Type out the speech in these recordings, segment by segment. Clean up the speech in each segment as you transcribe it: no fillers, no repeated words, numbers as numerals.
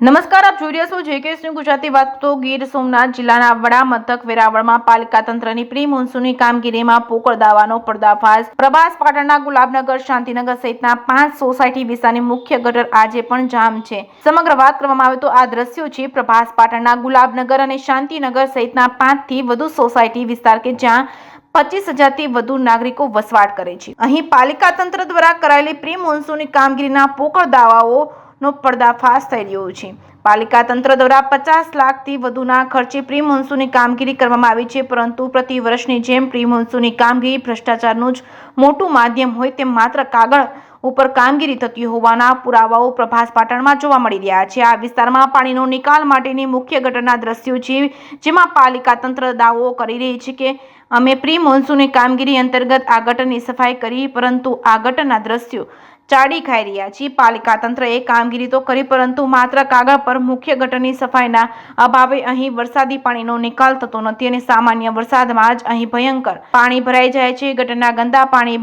નમસ્કાર, આપ જોઈ રહ્યા છો જેકેએસ ન્યૂઝ ગુજરાતી. વાત તો ગીર સોમનાથ જિલ્લાના વડા મથક વેરાવળમાં પાલિકા તંત્રની પ્રી મોન્સૂનની કામગીરીમાં પોકળ દાવાનો પર્દાફાશ. પ્રભાસ પાટણના ગુલાબનગર, શાંતિનગર સહિતના 5 સોસાયટી વિસ્તારની મુખ્ય ગટર આજે પણ જામ છે. સમગ્ર વાત કરવામાં આવે તો આ દ્રશ્યો છે પ્રભાસ પાટણના ગુલાબનગર અને શાંતિનગર સહિતના 5 થી વધુ સોસાયટી વિસ્તાર કે જ્યાં 25,000 થી વધુ નાગરિકો વસવાટ કરે છે. અહીં પાલિકા તંત્ર દ્વારા કરાયેલી પ્રી મોન્સૂનની કામગીરીના પોકળ દાવાઓ નો પર્દાફાશ થઈ રહ્યો છે. પાલિકા તંત્ર દ્વારા 50 લાખથી વધુના ખર્ચે પ્રી મોન્સૂનની કામગીરી કરવામાં આવી છે, પરંતુ પ્રતિ વર્ષની જેમ પ્રી મોન્સૂનની કામગીરી ભ્રષ્ટાચારનું જ મોટું માધ્યમ હોય તેમ માત્ર કાગળ ઉપર કામગીરી થતી હોવાના પુરાવાઓ પ્રભાસ પાટણમાં જોવા મળી રહ્યા છે. આ વિસ્તારમાં પાણીનો નિકાલ માટેની મુખ્ય ગટરના દ્રશ્યો છે, જેમાં પાલિકા તંત્ર દાવો કરી રહી છે કે અમે પ્રી મોન્સૂનની કામગીરી અંતર્ગત આ ગટરની સફાઈ કરી, પરંતુ આ ગટરના દ્રશ્યો ચાડી ખાઈ રહ્યા છે. પાલિકા તંત્રએ કામગીરી તો કરી, પરંતુ માત્ર કાગળ પર મુખ્ય ગટરની સફાઈના અભાવે અહીં વરસાદી પાણીનો નિકાલ થતો નથી અને સામાન્ય વરસાદમાં જ અહીં ભયંકર પાણી ભરાઈ જાય છે. ગટરના ગંદા પાણી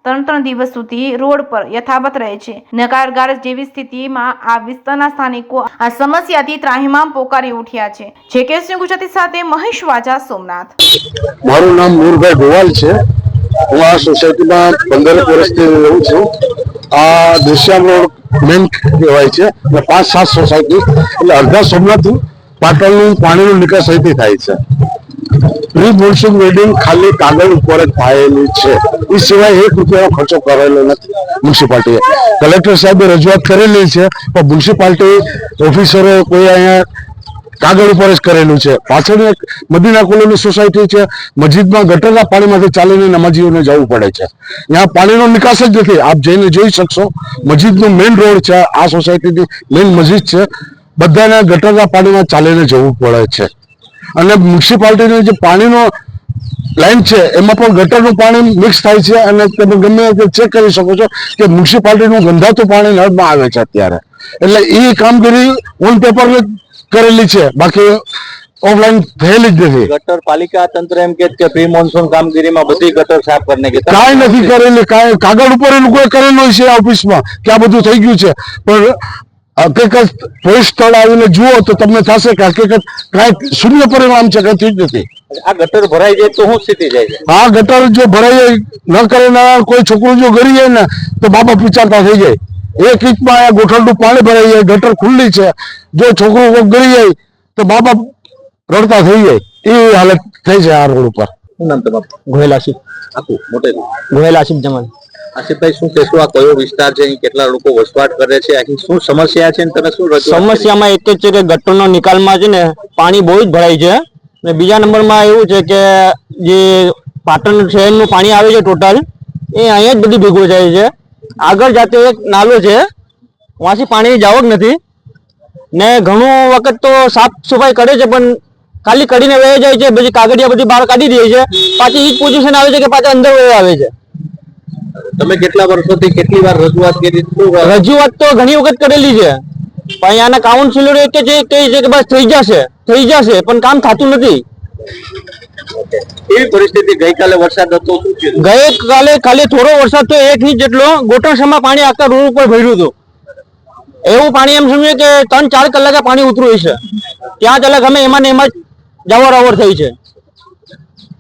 2-3 દિવસ સુધી રોડ પર યથાવત રહે છે. નકારગાર જેવી સ્થિતિમાં આ વિસ્તારના સ્થાનિકો આ સમસ્યાથી ત્રાહિમામ પોકારી ઉઠ્યા છે. જેકેએસ ન્યૂઝ ગુજરાતી સાથે મહેશ વાજા, સોમનાથ. મારું નામ નૂરભાઈ ગોવાલ છે. હું આ સોસાયટીમાં 15 વર્ષથી રહું છું. આ દેશ્યામ રોડ મેન કહેવાય છે અને 5-7 સોસાયટી એટલે અડધા સોમનાથ પાટણનું પાણીનું નિકાસ અહીંથી થાય છે. પ્રી મોન્સૂન વેડિંગ ખાલી કાગળ ઉપર જ થયેલી છે, એ સિવાય 1 રૂપિયાનો ખર્ચો કરેલો નથી. મ્યુનિસિપાલિટીએ કલેક્ટર સાહેબે રજૂઆત કરેલી છે, પણ મ્યુનિસિપાલિટી ઓફિસરો કોઈ અહીંયા કાગળ ઉપર જ કરેલું છે. પાછળ એક મદીના કોલોની સોસાયટી છે, મસ્જિદમાં ગટરના પાણીમાંથી ચાલીને નમાજીઓને જવું પડે છે. ત્યાં પાણીનો નિકાસ જ નથી. આપ જઈને જોઈ શકશો, મસ્જિદનો મેઇન રોડ છે, આ સોસાયટીની મેઇન મસ્જિદ છે, બધાને ગટરના પાણીમાં ચાલીને જવું પડે છે. અને મ્યુનિસિપાલિટીની જે પાણીનો લાઈન છે એમાં પણ ગટરનું પાણી મિક્સ થાય છે અને તમે ગમે તે ચેક કરી શકો છો કે મ્યુનિસિપાલિટીનું ગંધાતું પાણી નળમાં આવે છે અત્યારે. એટલે એ કામગીરી ઓન પેપર કરેલી છે, બાકી ઓફલાઈન થયેલી જ નથી. ગટર પાલિકા તંત્ર એમ કે પ્રી મોન્સૂન કામગીરીમાં બધી ગટર સાફ કરીને કાંઈ નથી કરેલી. કાંઈ કાગળ ઉપર એ લોકોએ કરેલું છે ઓફિસમાં કે આ બધું થઈ ગયું છે, પણ હકીકત પોલીસ સ્થળ આવીને જુઓ તો તમને થશે કે હકીકત કાંઈ શૂન્ય પરિણામ છે, કઈ થયું જ નથી. આ ગટર ભરાઈ જાય તો શું સ્થિતિ જાય છે? આ ગટર જો ભરાઈ જાય ન કરીને કોઈ છોકરું જો ગરી જાય ને તો બાબા પીચારતા થઈ જાય. 1 ઇંચમાં આ ગોઠણનું પાણી ભરાઈ જાય, ગટર ખુલ્લી છે, જો છોકરું ગરી જાય તો બાબા રડતા થઈ જાય. એ હાલત થઈ છે આ રોડ ઉપર. શું નામ તમારું? ગોહેલ આસિફ. આખું મોટે ગોહેલ આસિફ જમાન. આસિફભાઈ, શું કહેશો? આ કયો વિસ્તાર છે? અહીં કેટલા લોકો વસવાટ કરે છે? અહીં શું સમસ્યા છે? તમે શું સમસ્યામાં એક જ છે કે ગટરનો નિકાલમાં છે ને પાણી બહુ જ ભરાય છે. અને બીજા નંબરમાં એવું છે કે જે પાટણ શહેરનું પાણી આવે છે ટોટલ એ અહીંયા જ બધું ભેગું જાય છે. આગળ જાતે એક નાલો છે, વાંથી પાણી જાવક નથી ને ઘણું વખત તો સાફ સફાઈ કરે છે પણ ખાલી કરીને વહી જાય છે, પછી કાગળિયા બધી બહાર કાઢી દે છે, પાછી એ જ પોઝિશન આવે છે કે પાછા અંદર વહી આવે છે. તમે કેટલા વર્ષોથી કેટલી વાર રજૂઆત કરી? રજૂઆત તો ઘણી વખત કરેલી છે, પણ અહીંયાના કાઉન્સિલરો એક કહે છે કે બસ થઈ જશે, પણ કામ થતું નથી. એવી પરિસ્થિતિ ગઈકાલે વરસાદ હતો, ગઈકાલે ખાલી થોડો વરસાદ તો 1 ઇંચ જેટલો ગોઠણસમાં પાણી આખા રોડ ઉપર ભર્યું હતું. એવું પાણી એમ સમજીએ કે 3-4 કલાકે પાણી ઉતર્યું છે. ત્યાં ચાલે અમે એમાં ને એમાં જ જાવર થઈ છે.